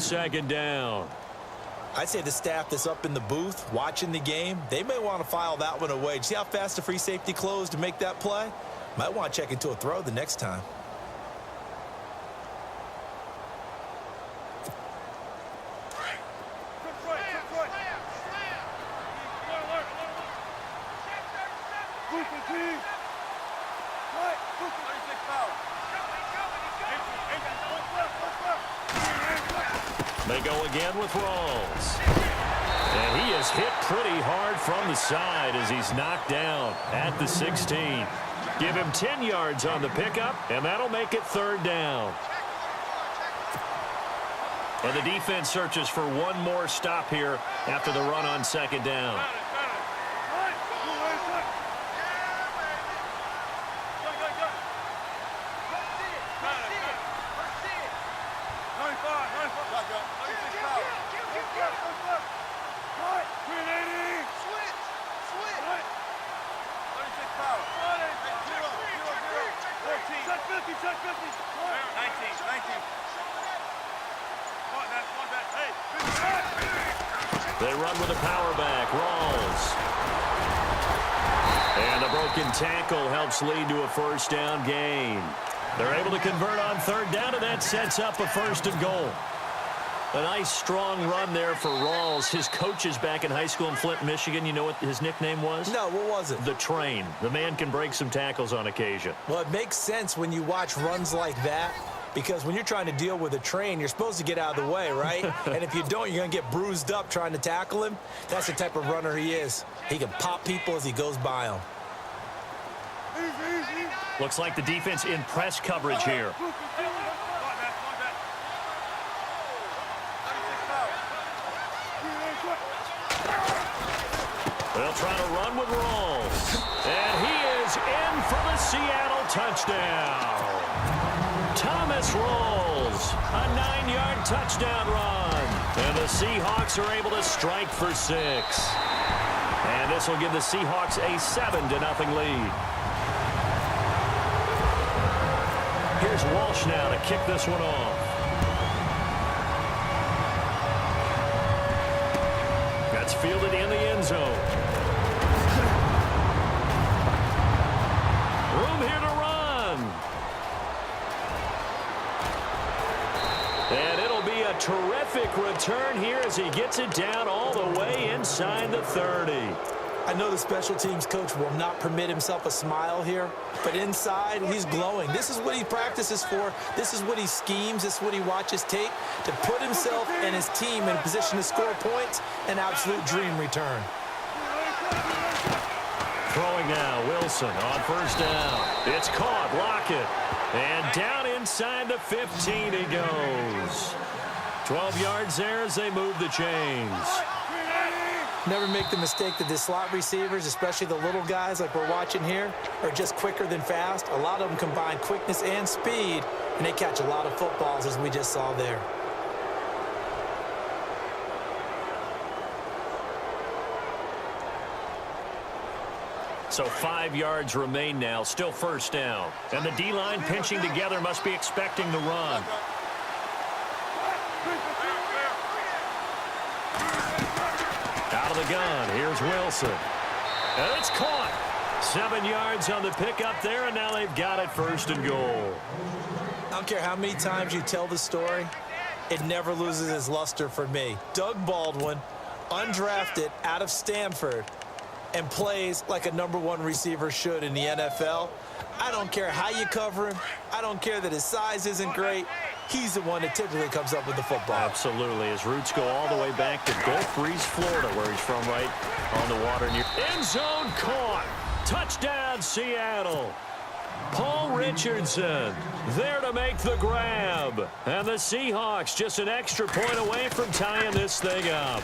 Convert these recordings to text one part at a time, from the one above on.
second down. I'd say the staff that's up in the booth watching the game, they may want to file that one away. See how fast the free safety closed to make that play? Might want to check into a throw the next time. They go again with Rawls. And he is hit pretty hard from the side as he's knocked down at the 16. Give him 10 yards on the pickup, and that'll make it third down. And the defense searches for one more stop here after the run on second down. They run with a power back. Rawls. And a broken tackle helps lead to a first down gain. They're able to convert on third down, and that sets up a first and goal. A nice, strong run there for Rawls. His coaches back in high school in Flint, Michigan, you know what his nickname was? No, what was it? The Train. The man can break some tackles on occasion. Well, it makes sense when you watch runs like that, because when you're trying to deal with a train, you're supposed to get out of the way, right? And if you don't, you're going to get bruised up trying to tackle him. That's the type of runner he is. He can pop people as he goes by them. Looks like the defense in press coverage here. They'll try to run with Rawls. And he is in for the Seattle touchdown. Thomas Rawls, a 9-yard touchdown run. And the Seahawks are able to strike for 6. And this will give the Seahawks a 7-0 lead. Here's Walsh now to kick this one off. That's fielded in the end zone. Room here to run. And it'll be a terrific return here as he gets it down all the way inside the 30. I know the special teams coach will not permit himself a smile here, but inside, he's glowing. This is what he practices for. This is what he schemes. This is what he watches tape to put himself and his team in a position to score points. An absolute dream return. Throwing now, Wilson on first down. It's caught, Lockett. And down inside the 15 he goes. 12 yards there as they move the chains. Never make the mistake that the slot receivers, especially the little guys like we're watching here, are just quicker than fast. A lot of them combine quickness and speed, and they catch a lot of footballs, as we just saw there. So 5 yards remain now, still first down. And the D-line pinching together must be expecting the run. Out of the gun, here's Wilson. And it's caught. 7 yards on the pickup there, and now they've got it first and goal. I don't care how many times you tell the story, it never loses its luster for me. Doug Baldwin, undrafted out of Stanford, and plays like a #1 receiver should in the NFL. I don't care how you cover him. I don't care that his size isn't great. He's the one that typically comes up with the football. Absolutely. His roots go all the way back to Gulf Breeze, Florida, where he's from, right on the water near. End zone caught. Touchdown, Seattle. Paul Richardson there to make the grab. And the Seahawks just an extra point away from tying this thing up.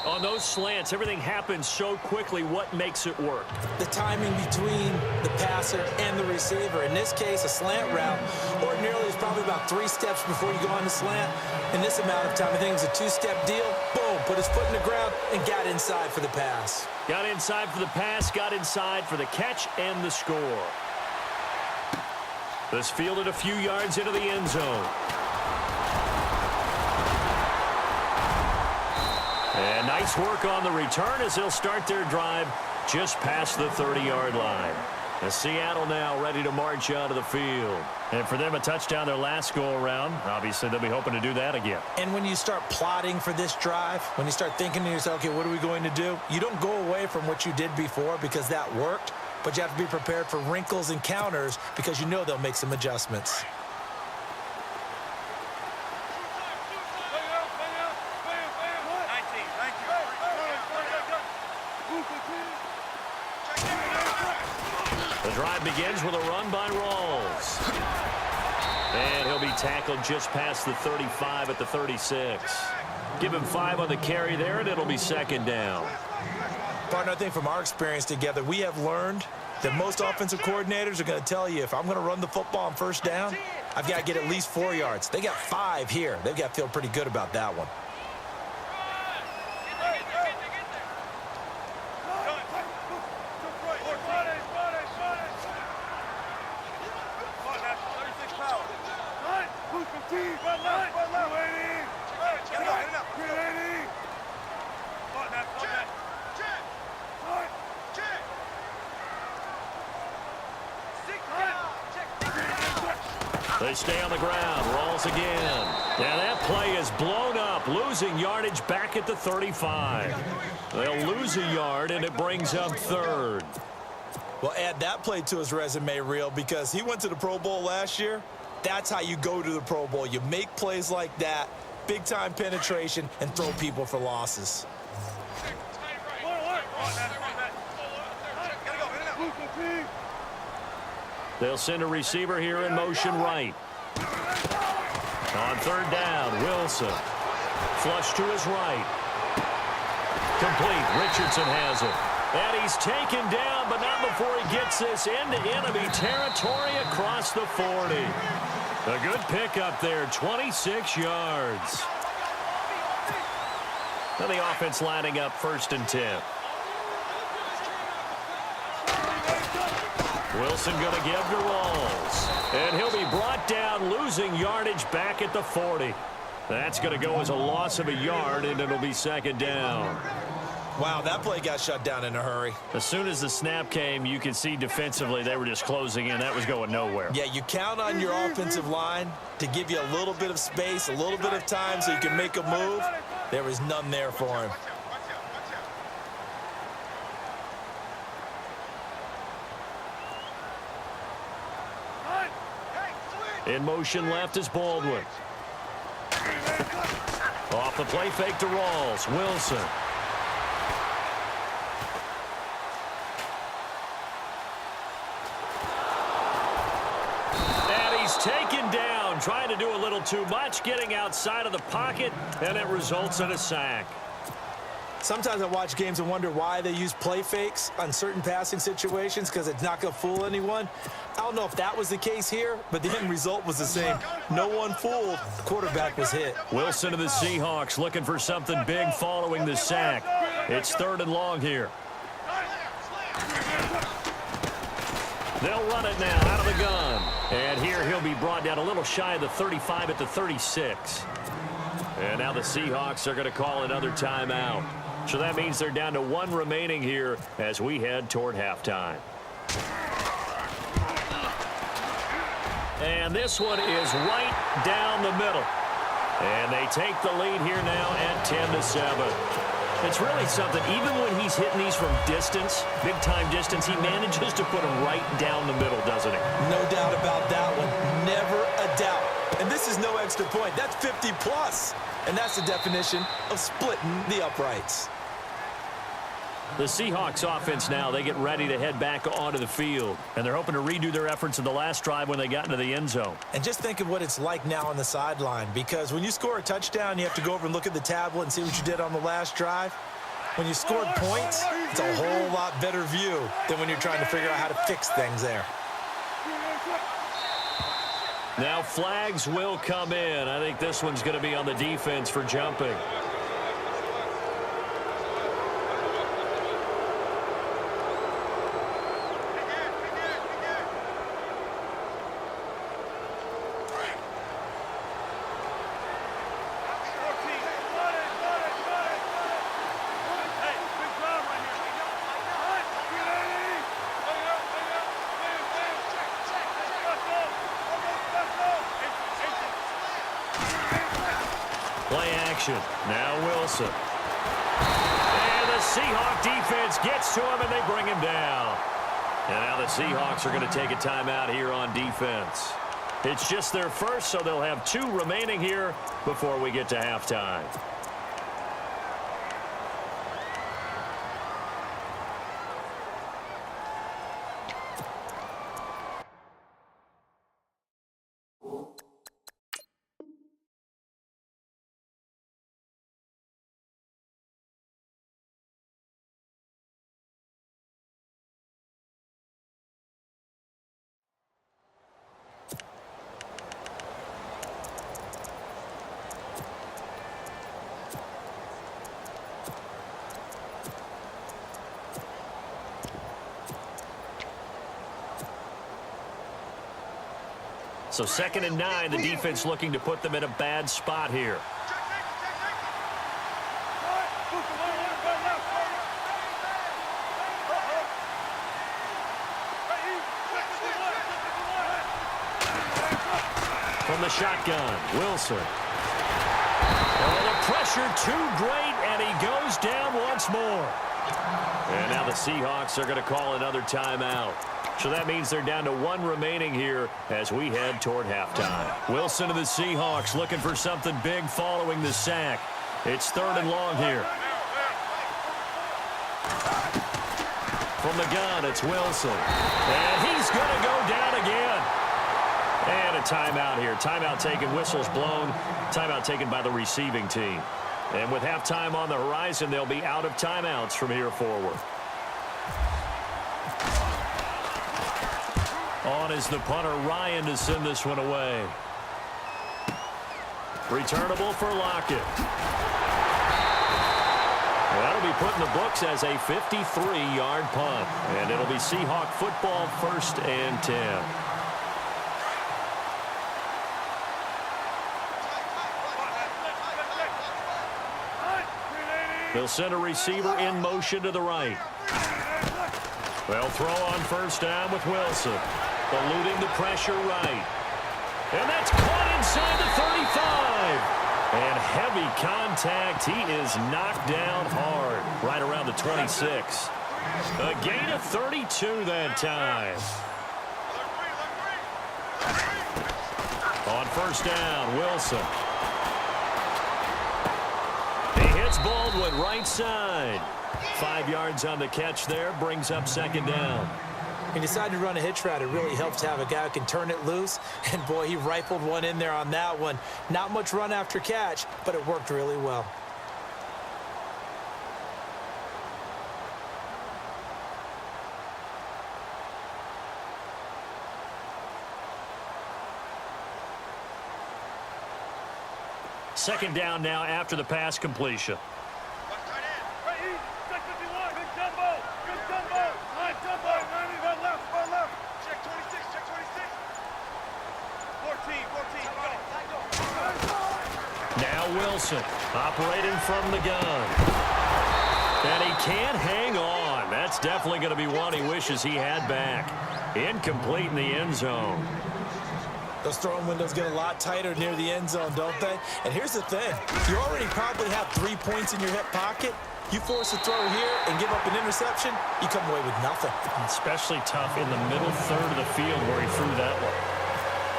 On those slants, everything happens so quickly. What makes it work? The timing between the passer and the receiver. In this case, a slant route ordinarily is probably about 3 steps before you go on the slant. In this amount of time, I think it was a 2-step deal. Boom, put his foot in the ground and got inside for the pass. Got inside for the pass, got inside for the catch and the score. This fielded a few yards into the end zone. And nice work on the return as they'll start their drive just past the 30-yard line. And Seattle now ready to march out of the field. And for them, a touchdown their last go-around. Obviously, they'll be hoping to do that again. And when you start plotting for this drive, when you start thinking to yourself, okay, what are we going to do? You don't go away from what you did before because that worked, but you have to be prepared for wrinkles and counters because you know they'll make some adjustments. The drive begins with a run by Rawls. And he'll be tackled just past the 35 at the 36. Give him 5 on the carry there, and it'll be second down. Partner, I think from our experience together, we have learned that most offensive coordinators are going to tell you, if I'm going to run the football on first down, I've got to get at least 4 yards. They got 5 here. They've got to feel pretty good about that one. They stay on the ground. Rawls again. And that play is blown up, losing yardage back at the 35. They'll lose a yard, and it brings up third. Well, add that play to his resume reel because he went to the Pro Bowl last year. That's how you go to the Pro Bowl. You make plays like that, big-time penetration, and throw people for losses. They'll send a receiver here in motion right. On third down, Wilson. Flush to his right. Complete. Richardson has it. And he's taken down, but not before he gets this into enemy territory across the 40. A good pickup there, 26 yards. Now the offense lining up 1st and 10. Wilson going to give to Rawls. And he'll be brought down, losing yardage back at the 40. That's going to go as a loss of a yard, and it'll be second down. Wow, that play got shut down in a hurry. As soon as the snap came, you could see defensively they were just closing in. That was going nowhere. Yeah, you count on your offensive line to give you a little bit of space, a little bit of time so you can make a move. There was none there for him. In motion left is Baldwin. Off the play fake to Rawls. Wilson. And he's taken down, trying to do a little too much, getting outside of the pocket, and it results in a sack. Sometimes I watch games and wonder why they use play fakes on certain passing situations because it's not going to fool anyone. I don't know if that was the case here, but the end result was the same. No one fooled. The quarterback was hit. Wilson of the Seahawks looking for something big following the sack. It's 3rd and long here. They'll run it now out of the gun. And here he'll be brought down a little shy of the 35 at the 36. And now the Seahawks are going to call another timeout. So that means they're down to 1 remaining here as we head toward halftime. And this one is right down the middle. And they take the lead here now at 10-7. It's really something. Even when he's hitting these from distance, big-time distance, he manages to put them right down the middle, doesn't he? No doubt about that one. Never a doubt. And this is no extra point. That's 50+. And that's the definition of splitting the uprights. The Seahawks offense now, they get ready to head back onto the field. And they're hoping to redo their efforts in the last drive when they got into the end zone. And just think of what it's like now on the sideline. Because when you score a touchdown, you have to go over and look at the tablet and see what you did on the last drive. When you scored points, it's a whole lot better view than when you're trying to figure out how to fix things there. Now flags will come in. I think this one's going to be on the defense for jumping. Play action. Now Wilson. And the Seahawk defense gets to him, and they bring him down. And now the Seahawks are going to take a timeout here on defense. It's just their first, so they'll have 2 remaining here before we get to halftime. So 2nd and 9, the defense looking to put them in a bad spot here. From the shotgun, Wilson. Oh, the pressure too great, and he goes down once more. And now the Seahawks are going to call another timeout. So that means they're down to 1 remaining here as we head toward halftime. Wilson of the Seahawks looking for something big following the sack. It's 3rd and long here. From the gun, it's Wilson. And he's going to go down again. And a timeout here. Timeout taken, whistles blown. Timeout taken by the receiving team. And with halftime on the horizon, they'll be out of timeouts from here forward. On is the punter, Ryan, to send this one away. Returnable for Lockett. That'll be put in the books as a 53-yard punt. And it'll be Seahawk football, 1st and 10. They'll send a receiver in motion to the right. They'll throw on 1st down with Wilson. Eluding the pressure right. And that's caught inside the 35. And heavy contact. He is knocked down hard. Right around the 26. A gain of 32 that time. On 1st down, Wilson. He hits Baldwin right side. 5 yards on the catch there. Brings up 2nd down. He decided to run a hitch route. It really helps to have a guy who can turn it loose. And, boy, he rifled one in there on that one. Not much run after catch, but it worked really well. Second down now after the pass completion. Now Wilson operating from the gun. And he can't hang on. That's definitely going to be one he wishes he had back. Incomplete in the end zone. Those throwing windows get a lot tighter near the end zone, don't they? And here's the thing. You already probably have 3 points in your hip pocket. You force a throw here and give up an interception, you come away with nothing. Especially tough in the middle third of the field where he threw that one.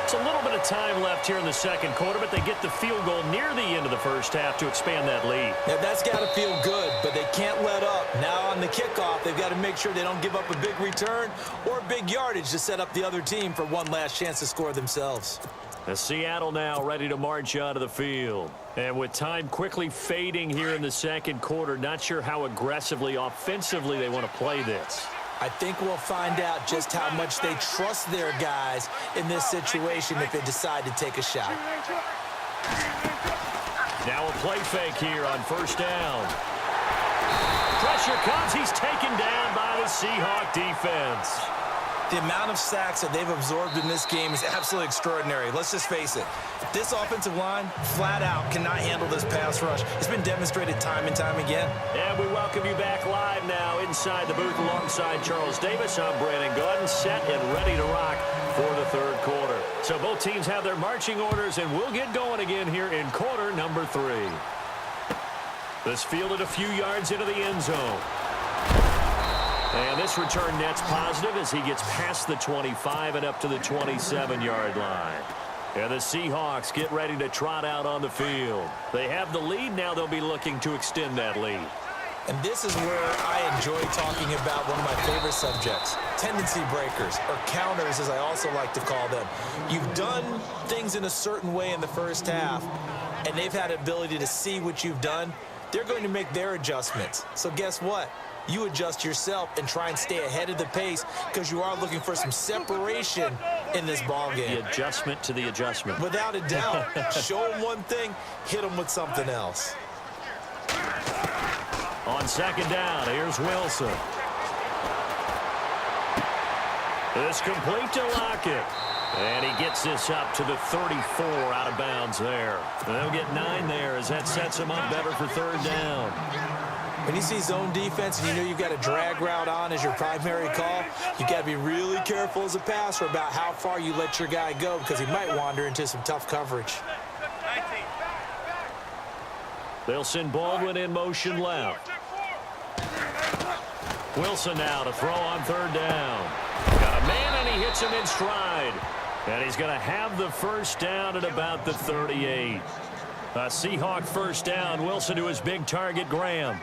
It's a little bit of time left here in the 2nd quarter, but they get the field goal near the end of the 1st half to expand that lead. Yeah, that's got to feel good, but they can't let up. Now on the kickoff, they've got to make sure they don't give up a big return or big yardage to set up the other team for one last chance to score themselves. The Seattle now ready to march out of the field. And with time quickly fading here in the 2nd quarter, not sure how aggressively, offensively they want to play this. I think we'll find out just how much they trust their guys in this situation if they decide to take a shot. Now a play fake here on 1st down. Pressure comes. He's taken down by the Seahawk defense. The amount of sacks that they've absorbed in this game is absolutely extraordinary. Let's just face it. This offensive line, flat out, cannot handle this pass rush. It's been demonstrated time and time again. And we welcome you back live now inside the booth alongside Charles Davis. I'm Brandon Gordon, set and ready to rock for the third quarter. So both teams have their marching orders, and we'll get going again here in quarter number 3. This fielded a few yards into the end zone. And this return net's positive as he gets past the 25 and up to the 27-yard line. And the Seahawks get ready to trot out on the field. They have the lead. Now they'll be looking to extend that lead. And this is where I enjoy talking about one of my favorite subjects, tendency breakers, or counters as I also like to call them. You've done things in a certain way in the first half, and they've had the ability to see what you've done. They're going to make their adjustments. So guess what? You adjust yourself and try and stay ahead of the pace because you are looking for some separation in this ball game. The adjustment to the adjustment. Without a doubt. Show them one thing, hit them with something else. On second down, here's Wilson. It's complete to Lockett. And he gets this up to the 34 out of bounds there. They'll get 9 there as that sets him up better for third down. When you see zone defense and you know you've got a drag route on as your primary call, you got to be really careful as a passer about how far you let your guy go because he might wander into some tough coverage. They'll send Baldwin in motion left. Wilson now to throw on third down. Got a man and he hits him in stride. And he's going to have the first down at about the 38. A Seahawk first down. Wilson to his big target, Graham.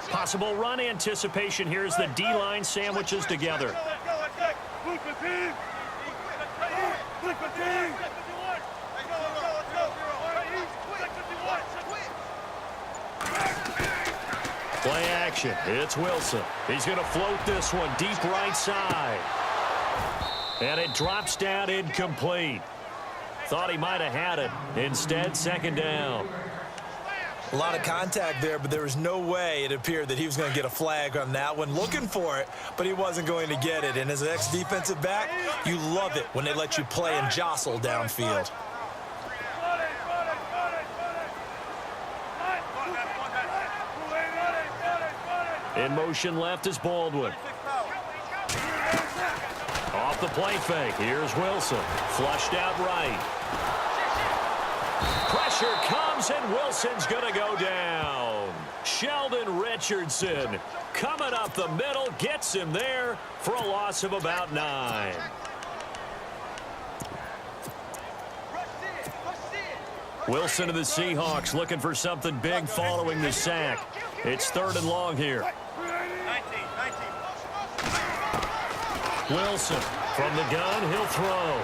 Possible run anticipation. Here's the D-line sandwiches together. Play action. It's Wilson. He's going to float this one deep right side. And it drops down incomplete. Thought he might have had it. Instead, second down. A lot of contact there, but there was no way it appeared that he was going to get a flag on that one. Looking for it, but he wasn't going to get it. And as an ex-defensive back, you love it when they let you play and jostle downfield. In motion left is Baldwin. Off the play fake. Here's Wilson. Flushed out right. Pressure comes, and Wilson's going to go down. Sheldon Richardson coming up the middle, gets him there for a loss of about 9. Wilson of the Seahawks looking for something big following the sack. It's third and long here. Wilson from the gun, he'll throw.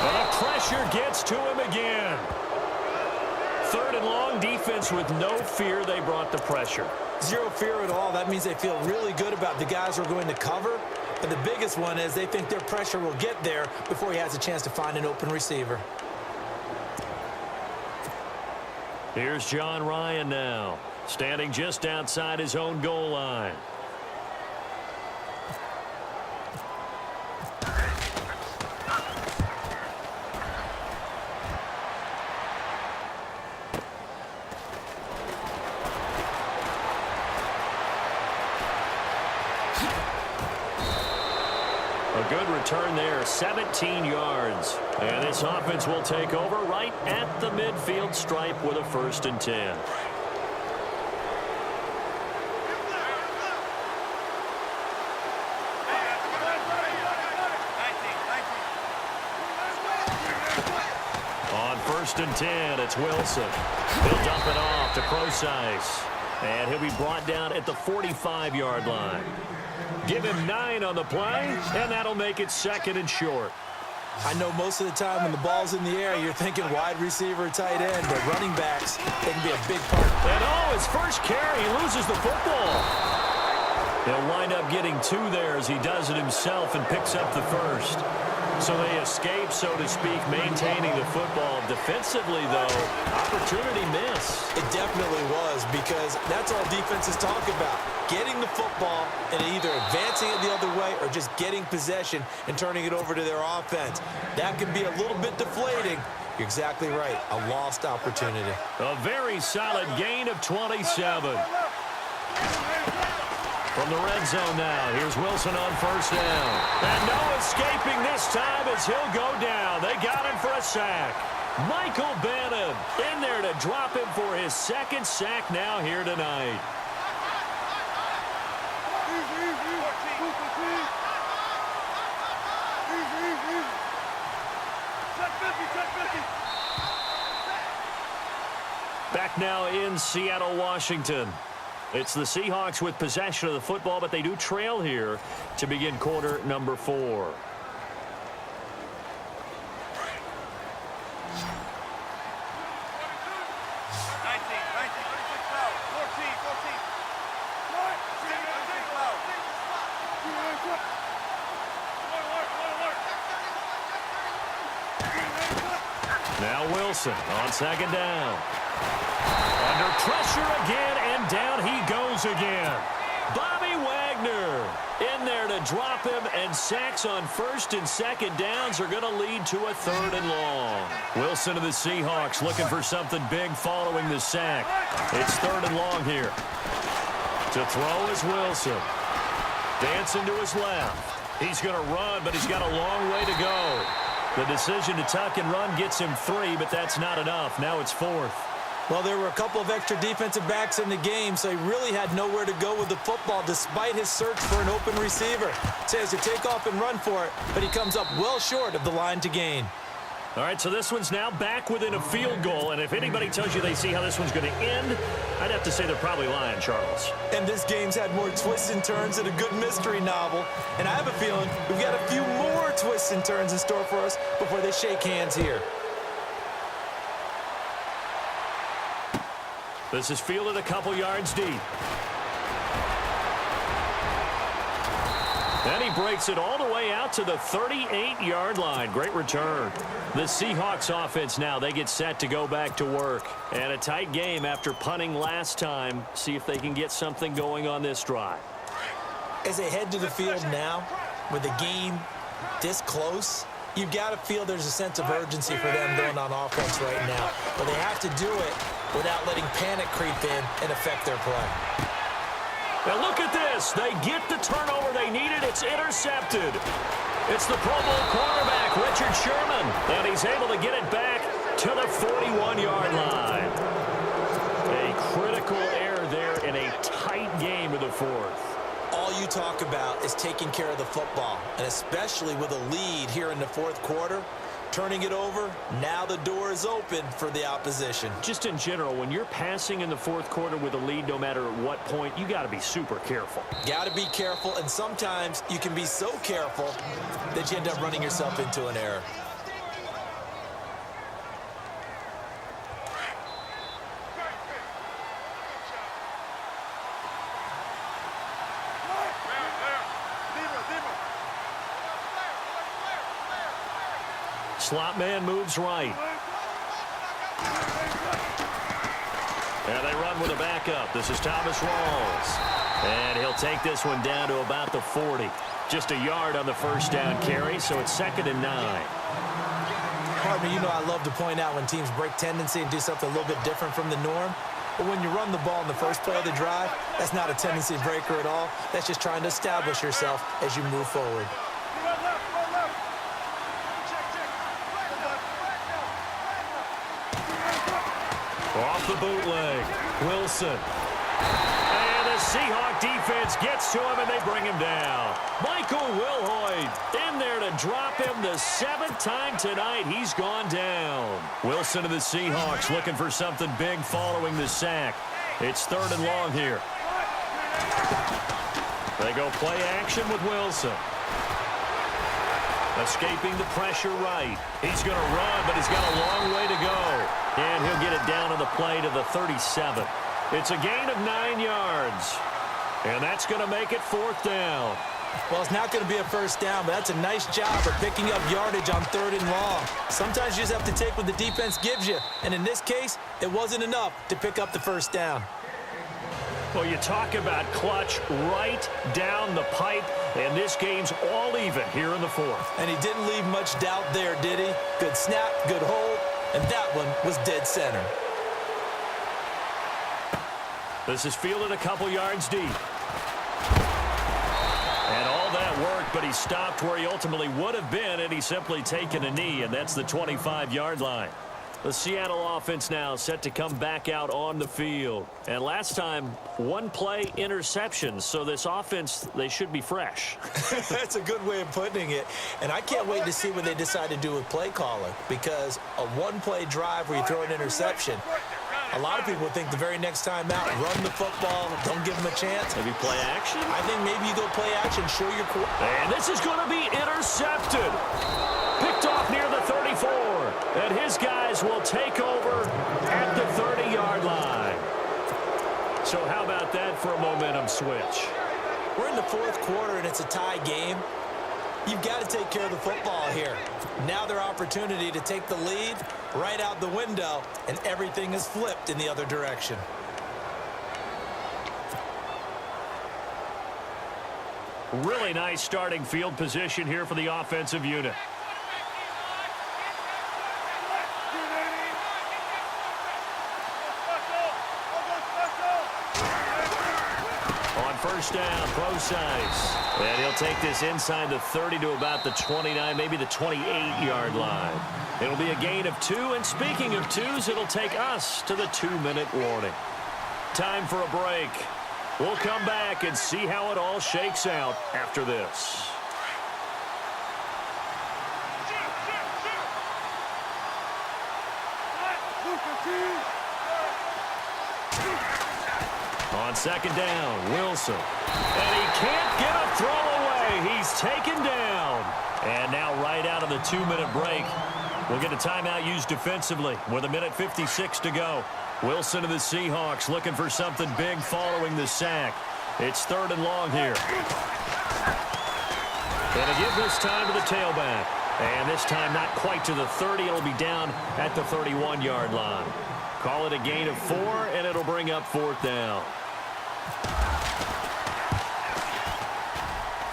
And pressure gets to him again. Third and long, defense with no fear. They brought the pressure. Zero fear at all. That means they feel really good about the guys who are going to cover. But the biggest one is they think their pressure will get there before he has a chance to find an open receiver. Here's John Ryan now, standing just outside his own goal line. A good return there, 17 yards. And this offense will take over right at the midfield stripe with a 1st and 10. On 1st and 10, it's Wilson. He'll dump it off to Procise. And he'll be brought down at the 45-yard line. Give him 9 on the play, and that'll make it 2nd and short. I know most of the time when the ball's in the air, you're thinking wide receiver, tight end, but running backs, they can be a big part. And his first carry, he loses the football. He'll wind up getting 2 there as he does it himself and picks up the 1st. So they escape, so to speak, maintaining the football. Defensively, though, opportunity miss. It definitely was, because that's all defenses talk about. Getting the football and either advancing it the other way or just getting possession and turning it over to their offense. That can be a little bit deflating. You're exactly right. A lost opportunity. A very solid gain of 27. From the red zone now, here's Wilson on first down. And no escaping this time as he'll go down. They got him for a sack. Michael Bannon in there to drop him for his second sack now here tonight. Back now in Seattle, Washington. It's the Seahawks with possession of the football, but they do trail here to begin quarter number 4. 19, 19, 14, 14. Now Wilson on second down. Under pressure again, and down he goes again. Bobby Wagner in there to drop him, and sacks on first and second downs are going to lead to a third and long. Wilson of the Seahawks looking for something big following the sack. It's third and long here. To throw is Wilson. Dancing to his left. He's going to run, but he's got a long way to go. The decision to tuck and run gets him 3, but that's not enough. Now it's 4th. Well, there were a couple of extra defensive backs in the game, so he really had nowhere to go with the football despite his search for an open receiver. So he has to take off and run for it, but he comes up well short of the line to gain. All right, so this one's now back within a field goal, and if anybody tells you they see how this one's going to end, I'd have to say they're probably lying, Charles. And this game's had more twists and turns than a good mystery novel, and I have a feeling we've got a few more twists and turns in store for us before they shake hands here. This is fielded a couple yards deep. And he breaks it all the way out to the 38-yard line. Great return. The Seahawks offense now, they get set to go back to work. And a tight game after punting last time. See if they can get something going on this drive. As they head to the field now, with the game this close, you've got to feel there's a sense of urgency for them going on offense right now. But they have to do it without letting panic creep in and affect their play. Now look at this. They get the turnover they needed. It's intercepted. It's the Pro Bowl quarterback, Richard Sherman, and he's able to get it back to the 41-yard line. A critical error there in a tight game of the 4th. All you talk about is taking care of the football, and especially with a lead here in the 4th quarter, turning it over, now the door is open for the opposition. Just in general, when you're passing in the 4th quarter with a lead, no matter at what point, you got to be super careful. Got to be careful, and sometimes you can be so careful that you end up running yourself into an error. Slot man moves right. And they run with a backup. This is Thomas Rawls. And he'll take this one down to about the 40. Just a yard on the first down carry, so it's 2nd and 9. Partner, you know I love to point out when teams break tendency and do something a little bit different from the norm. But when you run the ball in the first play of the drive, that's not a tendency breaker at all. That's just trying to establish yourself as you move forward. Off the bootleg, Wilson. And the Seahawk defense gets to him, and they bring him down. Michael Wilhoit in there to drop him the 7th time tonight. He's gone down. Wilson of the Seahawks looking for something big following the sack. It's 3rd and long here. They go play action with Wilson. Escaping the pressure right. He's going to run, but he's got a long way to go. And he'll get it down on the play to the 37. It's a gain of 9 yards. And that's going to make it 4th down. Well, it's not going to be a first down, but that's a nice job of picking up yardage on 3rd and long. Sometimes you just have to take what the defense gives you, and in this case, it wasn't enough to pick up the first down. Well, you talk about clutch right down the pipe, and this game's all even here in the 4th. And he didn't leave much doubt there, did he? Good snap, good hold, and that one was dead center. This is fielded a couple yards deep. And all that work, but he stopped where he ultimately would have been, and he's simply taken a knee, and that's the 25-yard line. The Seattle offense now set to come back out on the field. And last time, one-play interceptions, so this offense, they should be fresh. That's a good way of putting it. And I can't wait to see what they decide to do with play calling, because a one-play drive where you throw an interception, a lot of people think the very next time out, run the football, don't give them a chance. Maybe play action? I think maybe you go play action, show your core. And this is going to be intercepted. Picked off near the 34. And his guys will take over at the 30-yard line. So how about that for a momentum switch? We're in the 4th quarter, and it's a tie game. You've got to take care of the football here. Now their opportunity to take the lead right out the window, and everything is flipped in the other direction. Really nice starting field position here for the offensive unit. First down, Procise. And he'll take this inside the 30 to about the 29, maybe the 28-yard line. It'll be a gain of 2, and speaking of 2s, it'll take us to the 2-minute warning. Time for a break. We'll come back and see how it all shakes out after this. On second down, Wilson. And he can't get a throw away. He's taken down. And now right out of the 2-minute break, we'll get a timeout used defensively with 1:56 to go. Wilson and the Seahawks looking for something big following the sack. It's 3rd and long here. And to give this time to the tailback. And this time not quite to the 30. It'll be down at the 31-yard line. Call it a gain of 4, and it'll bring up 4th down.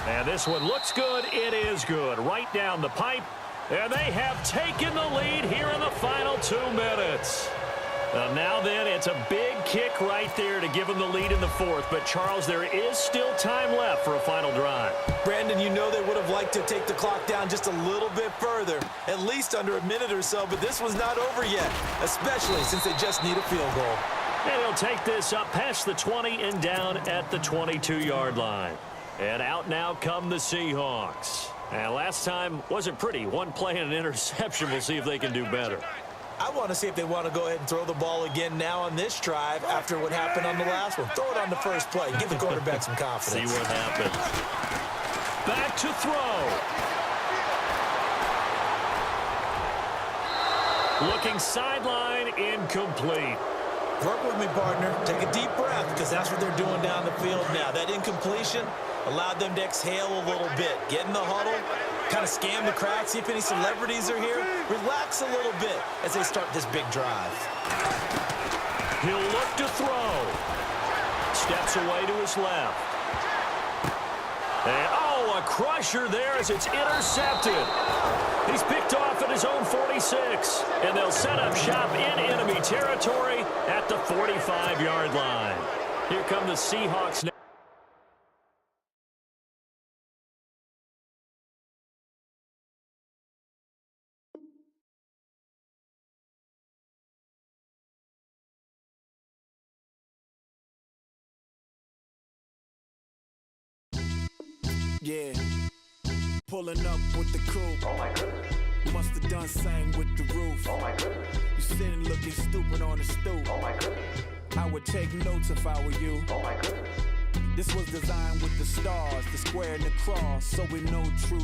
And this one looks good. It is good. Right down the pipe. And they have taken the lead here in the final 2 minutes. Now then, it's a big kick right there to give them the lead in the 4th. But, Charles, there is still time left for a final drive. Brandon, you know they would have liked to take the clock down just a little bit further, at least under a minute or so. But this was not over yet, especially since they just need a field goal. And he'll take this up past the 20 and down at the 22-yard line. And out now come the Seahawks. And last time wasn't pretty. One play and an interception. We'll see if they can do better. I want to see if they want to go ahead and throw the ball again now on this drive after what happened on the last one. Throw it on the first play. Give the quarterback some confidence. See what happens. Back to throw. Looking sideline, incomplete. Work with me, partner. Take a deep breath, because that's what they're doing down the field now. That incompletion allowed them to exhale a little bit. Get in the huddle, kind of scan the crowd, see if any celebrities are here. Relax a little bit as they start this big drive. He'll look to throw. Steps away to his left. And, oh, a crusher there as it's intercepted. He's picked off at his own 46. And they'll set up shop in enemy territory at the 45-yard line. Here come the Seahawks now. Yeah, pulling up with the crew. Oh my goodness. Must have done same with the roof. Oh my goodness. You sitting looking stupid on the stoop. Oh my goodness. I would take notes if I were you. Oh my goodness. This was designed with the stars, the square and the cross, so we know true.